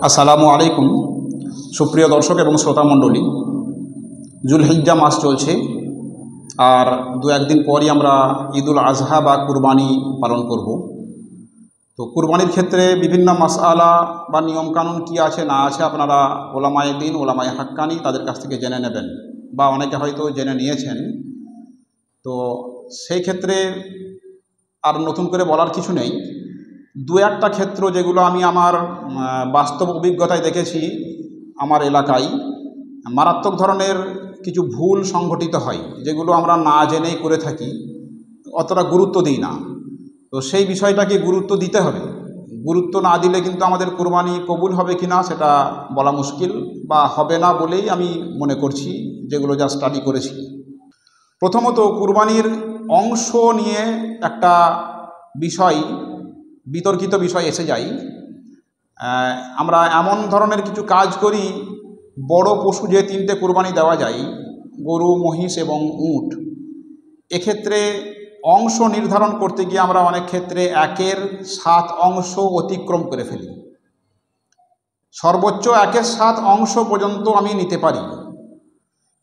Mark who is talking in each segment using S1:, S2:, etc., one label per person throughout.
S1: আসসালামু আলাইকুম সুপ্রিয় দর্শক এবং শ্রোতা মণ্ডলী। জুলহিজ্জা মাস চলছে, আর দু একদিন পরই আমরা ঈদুল আজহা বা কুরবানি পালন করব। তো কুরবানির ক্ষেত্রে বিভিন্ন মাসআলা বা নিয়মকানুন কী আছে না আছে আপনারা ওলামায়ে দ্বীন, ওলামায়ে হাক্কানি তাদের কাছ থেকে জেনে নেবেন, বা অনেকে হয়তো জেনে নিয়েছেন। তো সেই ক্ষেত্রে আর নতুন করে বলার কিছু নেই। দু একটা ক্ষেত্র যেগুলো আমি আমার বাস্তব অভিজ্ঞতায় দেখেছি, আমার এলাকায় মারাত্মক ধরনের কিছু ভুল সংঘটিত হয়, যেগুলো আমরা না জেনেই করে থাকি, অতটা গুরুত্ব দিই না। তো সেই বিষয়টাকে গুরুত্ব দিতে হবে। গুরুত্ব না দিলে কিন্তু আমাদের কুরবানি কবুল হবে কি না সেটা বলা মুশকিল, বা হবে না বলেই আমি মনে করছি, যেগুলো যা স্টাডি করেছি। প্রথমত, কুরবানির অংশ নিয়ে একটা বিষয়, বিতর্কিত বিষয় এসে যায়। আমরা এমন ধরনের কিছু কাজ করি, বড় পশু যে তিনটে কুরবানি দেওয়া যায়, গরু, মহিষ এবং উট, এক্ষেত্রে অংশ নির্ধারণ করতে গিয়ে আমরা অনেক ক্ষেত্রে 1/7 অংশ অতিক্রম করে ফেলি। সর্বোচ্চ 1/7 অংশ পর্যন্ত আমি নিতে পারি,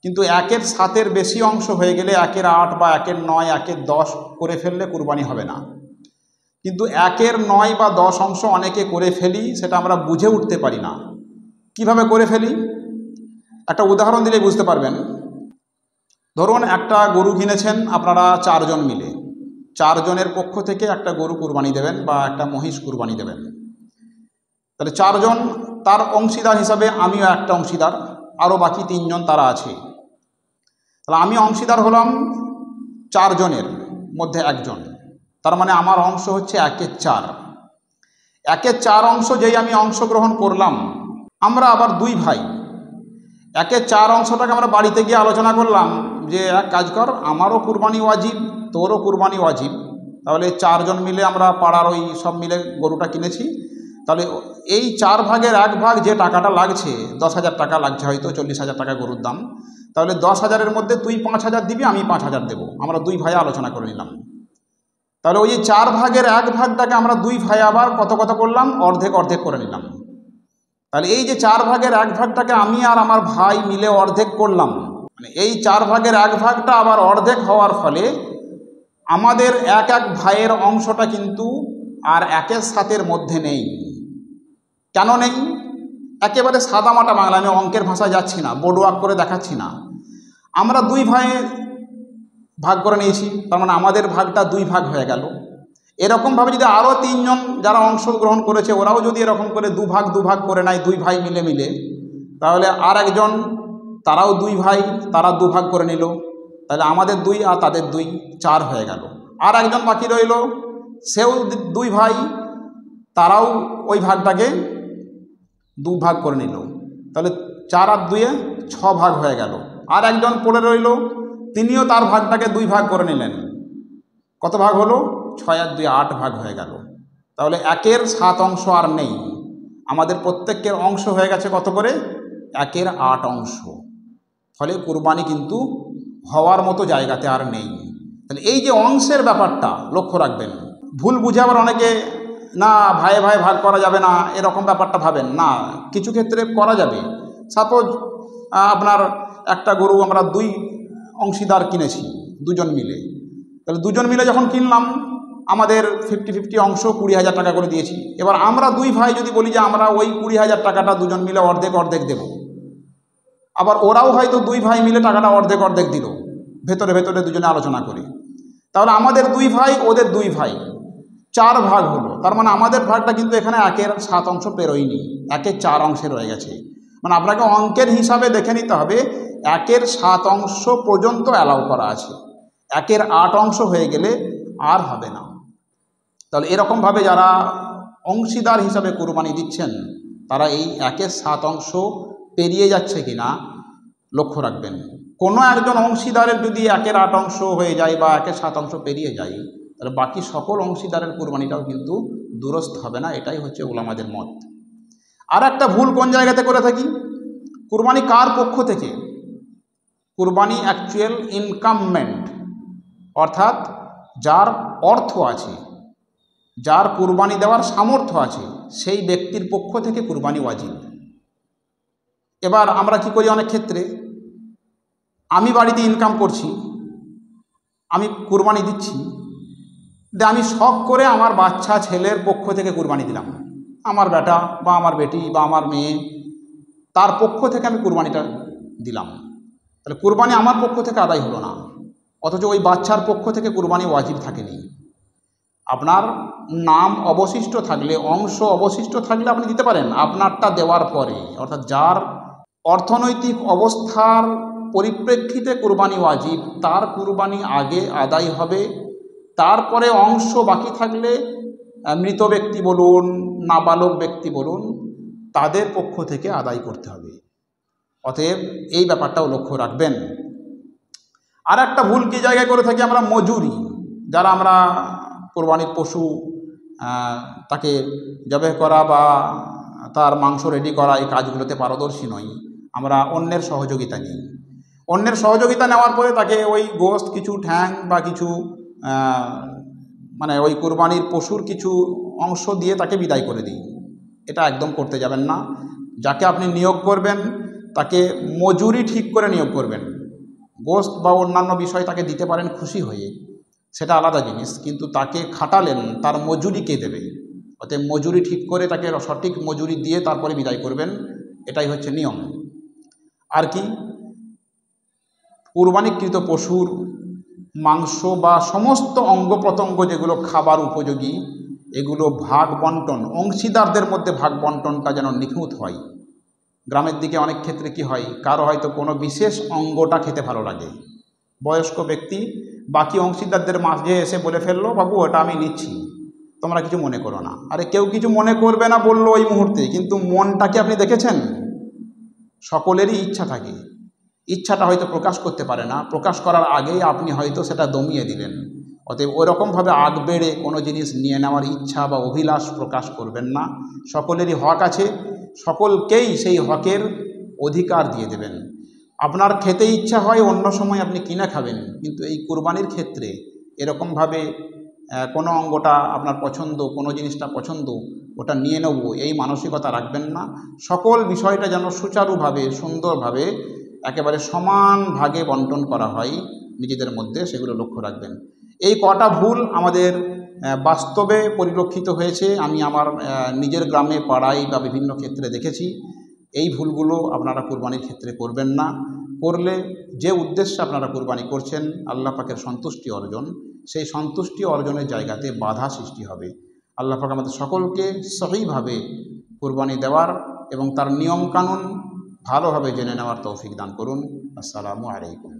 S1: কিন্তু 1/7 বেশি অংশ হয়ে গেলে 1/8 বা 1/9, 1/10 করে ফেললে কুরবানি হবে না। কিন্তু 1/9 বা 10 অংশ অনেকে করে ফেলি, সেটা আমরা বুঝে উঠতে পারি না কিভাবে করে ফেলি। একটা উদাহরণ দিলে বুঝতে পারবেন। ধরুন, একটা গরু কিনেছেন আপনারা 4 জন মিলে, 4 জনের পক্ষ থেকে একটা গরু কুরবানি দেবেন বা একটা মহিষ কুরবানি দেবেন। তাহলে 4 জন, তার অংশীদার হিসাবে আমিও একটা অংশীদার, আরও বাকি 3 জন তারা আছে। তাহলে আমি অংশীদার হলাম 4 জনের মধ্যে একজন, তার মানে আমার অংশ হচ্ছে 1/4। 1/4 অংশ যেই আমি অংশগ্রহণ করলাম, আমরা আবার 2 ভাই, 1/4 অংশটাকে আমরা বাড়িতে গিয়ে আলোচনা করলাম যে এক কাজ কর, আমারও কুরবানি ওয়াজিব, তোরও কুরবানি ওয়াজিব। তাহলে 4 জন মিলে আমরা পাড়ার ওই সব মিলে গরুটা কিনেছি। তাহলে এই 4 ভাগের 1 ভাগ যে টাকাটা লাগছে, 10,000 টাকা লাগছে, হয়তো 40,000 টাকা গরুর দাম। তাহলে 10,000-এর মধ্যে তুই 5,000 দিবি, আমি 5,000 দেবো। আমরা 2 ভাই আলোচনা করে নিলাম। তাহলে ওই 4 ভাগের 1 ভাগটাকে আমরা 2 ভাই আবার কত কত করলাম, অর্ধেক অর্ধেক করে নিলাম। তাহলে এই যে 4 ভাগের 1 ভাগটাকে আমি আর আমার ভাই মিলে অর্ধেক করলাম, মানে এই 4 ভাগের 1 ভাগটা আবার অর্ধেক হওয়ার ফলে আমাদের এক এক ভাইয়ের অংশটা কিন্তু আর 1/7 মধ্যে নেই। কেন নেই? একেবারে সাদামাটা বাংলা, আমি অঙ্কের ভাষায় যাচ্ছি না, বোর্ড ওয়ার্ক করে দেখাচ্ছি না। আমরা 2 ভাই ভাগ করে নিয়েছি, তার মানে আমাদের ভাগটা 2 ভাগ হয়ে গেল। এরকমভাবে যদি আরও 3 জন যারা অংশগ্রহণ করেছে, ওরাও যদি এরকম করে 2 ভাগ করে নেয়, 2 ভাই মিলে মিলে, তাহলে আর একজন, তারাও 2 ভাই, তারা 2 ভাগ করে নিল। তাহলে আমাদের 2 আর তাদের 2, 4 হয়ে গেল। আর একজন বাকি রইল, সেও 2 ভাই, তারাও ওই ভাগটাকে 2 ভাগ করে নিল। তাহলে 4 আর 2-এ 6 ভাগ হয়ে গেল। আর একজন পড়ে রইল, তিনিও তার ভাগটাকে 2 ভাগ করে নিলেন। কত ভাগ হলো? 6 আর 2 8 ভাগ হয়ে গেল। তাহলে 1/7 অংশ আর নেই, আমাদের প্রত্যেকের অংশ হয়ে গেছে কত করে? 1/8 অংশ। ফলে কুরবানি কিন্তু হওয়ার মতো জায়গাতে আর নেই। তাহলে এই যে অংশের ব্যাপারটা লক্ষ্য রাখবেন। ভুল বুঝে আবার অনেকে, না ভাই ভাই ভাগ করা যাবে না, এরকম ব্যাপারটা ভাবেন না। কিছু ক্ষেত্রে করা যাবে। সাপোজ আপনার একটা গরু আমরা 2 অংশীদার কিনেছি, 2 জন মিলে। তাহলে 2 জন মিলে যখন কিনলাম, আমাদের 50-50 অংশ 20,000 টাকা করে দিয়েছি। এবার আমরা 2 ভাই যদি বলি যে আমরা ওই 20,000 টাকাটা 2 জন মিলে অর্ধেক অর্ধেক দেব, আবার ওরাও হয়তো 2 ভাই মিলে টাকাটা অর্ধেক অর্ধেক দিল, ভেতরে ভেতরে দুজনে আলোচনা করে। তাহলে আমাদের 2 ভাই, ওদের 2 ভাই, 4 ভাগ হলো। তার মানে আমাদের ভাগটা কিন্তু এখানে 1/7 অংশ পেরোয়নি, 1/4 অংশে রয়ে গেছে। মানে আপনাকে অঙ্কের হিসাবে দেখে নিতে হবে, 1/7 অংশ পর্যন্ত অ্যালাউ করা আছে, 1/8 অংশ হয়ে গেলে আর হবে না। তাহলে এরকমভাবে যারা অংশীদার হিসাবে কুরবানি দিচ্ছেন, তারা এই 1/7 অংশ পেরিয়ে যাচ্ছে কিনা লক্ষ্য রাখবেন। কোনো একজন অংশীদারের যদি 1/8 অংশ হয়ে যায় বা 1/7 অংশ পেরিয়ে যায়, তাহলে বাকি সকল অংশীদারের কুরবানিটাও কিন্তু দুরস্ত হবে না। এটাই হচ্ছে উলামাদের মত। আর একটা ভুল কোন জায়গাতে করে থাকি, কুরবানি কার পক্ষ থেকে? কুরবানি অ্যাকচুয়াল ইনকামমেন্ট, অর্থাৎ যার অর্থ আছে, যার কুরবানি দেওয়ার সামর্থ্য আছে সেই ব্যক্তির পক্ষ থেকে কুরবানি ওয়াজিব। এবার আমরা কি করি, অনেক ক্ষেত্রে আমি বাড়িতে ইনকাম করছি, আমি কুরবানি দিচ্ছি, আমি শখ করে আমার বাচ্চা ছেলের পক্ষ থেকে কুরবানি দিলাম, আমার বেটা বা আমার বেটি বা আমার মেয়ে, তার পক্ষ থেকে আমি কুরবানিটা দিলাম। তাহলে কুরবানি আমার পক্ষ থেকে আদায় হলো না, অথচ ওই বাচ্চার পক্ষ থেকে কুরবানি ওয়াজিব থাকেনি। আপনার নাম অবশিষ্ট থাকলে, অংশ অবশিষ্ট থাকলে আপনি দিতে পারেন আপনারটা দেওয়ার পরে, অর্থাৎ যার অর্থনৈতিক অবস্থার পরিপ্রেক্ষিতে কুরবানি ওয়াজিব তার কুরবানি আগে আদায় হবে, তারপরে অংশ বাকি থাকলে মৃত ব্যক্তি বলুন, নাবালক ব্যক্তি বলুন, তাদের পক্ষ থেকে আদায় করতে হবে। অতএব এই ব্যাপারটাও লক্ষ্য রাখবেন। আর একটা ভুল কি জায়গায় করে থাকি আমরা, মজুরি, যারা আমরা কোরবানির পশু তাকে জবাই করা বা তার মাংস রেডি করা এই কাজগুলোতে পারদর্শী নই, আমরা অন্যের সহযোগিতা নিই। অন্যের সহযোগিতা নেওয়ার পরে তাকে ওই গোশত, কিছু ঠ্যাং বা কিছু মানে ওই কোরবানির পশুর কিছু অংশ দিয়ে তাকে বিদায় করে দিই। এটা একদম করতে যাবেন না। যাকে আপনি নিয়োগ করবেন তাকে মজুরি ঠিক করে নিয়োগ করবেন। গোশত বা অন্যান্য বিষয় তাকে দিতে পারেন খুশি হয়ে, সেটা আলাদা জিনিস, কিন্তু তাকে খাটালেন, তার মজুরি কে দেবে? অতএব মজুরি ঠিক করে তাকে সঠিক মজুরি দিয়ে তারপরে বিদায় করবেন, এটাই হচ্ছে নিয়ম। আর কি, কুরবানিকৃত পশুর মাংস বা সমস্ত অঙ্গ প্রত্যঙ্গ যেগুলো খাবার উপযোগী, এগুলো ভাগ বন্টন, অংশীদারদের মধ্যে ভাগ বন্টনটা যেন নিখুঁত হয়। গ্রামের দিকে অনেক ক্ষেত্রে কি হয়, কারো হয়তো কোনো বিশেষ অঙ্গটা খেতে ভালো লাগে, বয়স্ক ব্যক্তি বাকি অংশীদারদের মাঝে এসে বলে ফেললো, বাবু ওটা আমি নিচ্ছি, তোমরা কিছু মনে করো না। আরে কেউ কিছু মনে করবে না বললো ওই মুহূর্তে, কিন্তু মনটা কি আপনি দেখেছেন? সকলেরই ইচ্ছা থাকে, ইচ্ছাটা হয়তো প্রকাশ করতে পারে না, প্রকাশ করার আগেই আপনি হয়তো সেটা দমিয়ে দিলেন। অতএব ওইরকমভাবে আগ বেড়ে কোনো জিনিস নিয়ে নেওয়ার ইচ্ছা বা অভিলাষ প্রকাশ করবেন না। সকলেরই হক আছে, সকলকেই সেই হকের অধিকার দিয়ে দেবেন। আপনার খেতে ইচ্ছা হয়, অন্য সময় আপনি কিনে খাবেন, কিন্তু এই কুরবানির ক্ষেত্রে এরকমভাবে কোনো অঙ্গটা আপনার পছন্দ, কোনো জিনিসটা পছন্দ, ওটা নিয়ে নেব এই মানসিকতা রাখবেন না। সকল বিষয়টা যেন সুচারুভাবে, সুন্দরভাবে, একেবারে সমান ভাগে বন্টন করা হয় নিজেদের মধ্যে, সেগুলো লক্ষ্য রাখবেন। এই কটা ভুল আমাদের বাস্তবে পরিলক্ষিত হয়েছে, আমি আমার নিজের গ্রামে, পাড়ায় বা বিভিন্ন ক্ষেত্রে দেখেছি। এই ভুলগুলো আপনারা কুরবানির ক্ষেত্রে করবেন না। করলে যে উদ্দেশ্যে আপনারা কুরবানি করছেন, আল্লাহ পাকের সন্তুষ্টি অর্জন, সেই সন্তুষ্টি অর্জনের জায়গাতে বাধা সৃষ্টি হবে। আল্লাহ পাক আমাদের সকলকে সহিভাবে কুরবানি দেওয়ার এবং তার নিয়মকানুন ভালোভাবে জেনে নেওয়ার তৌফিক দান করুন। আসসালামু আলাইকুম।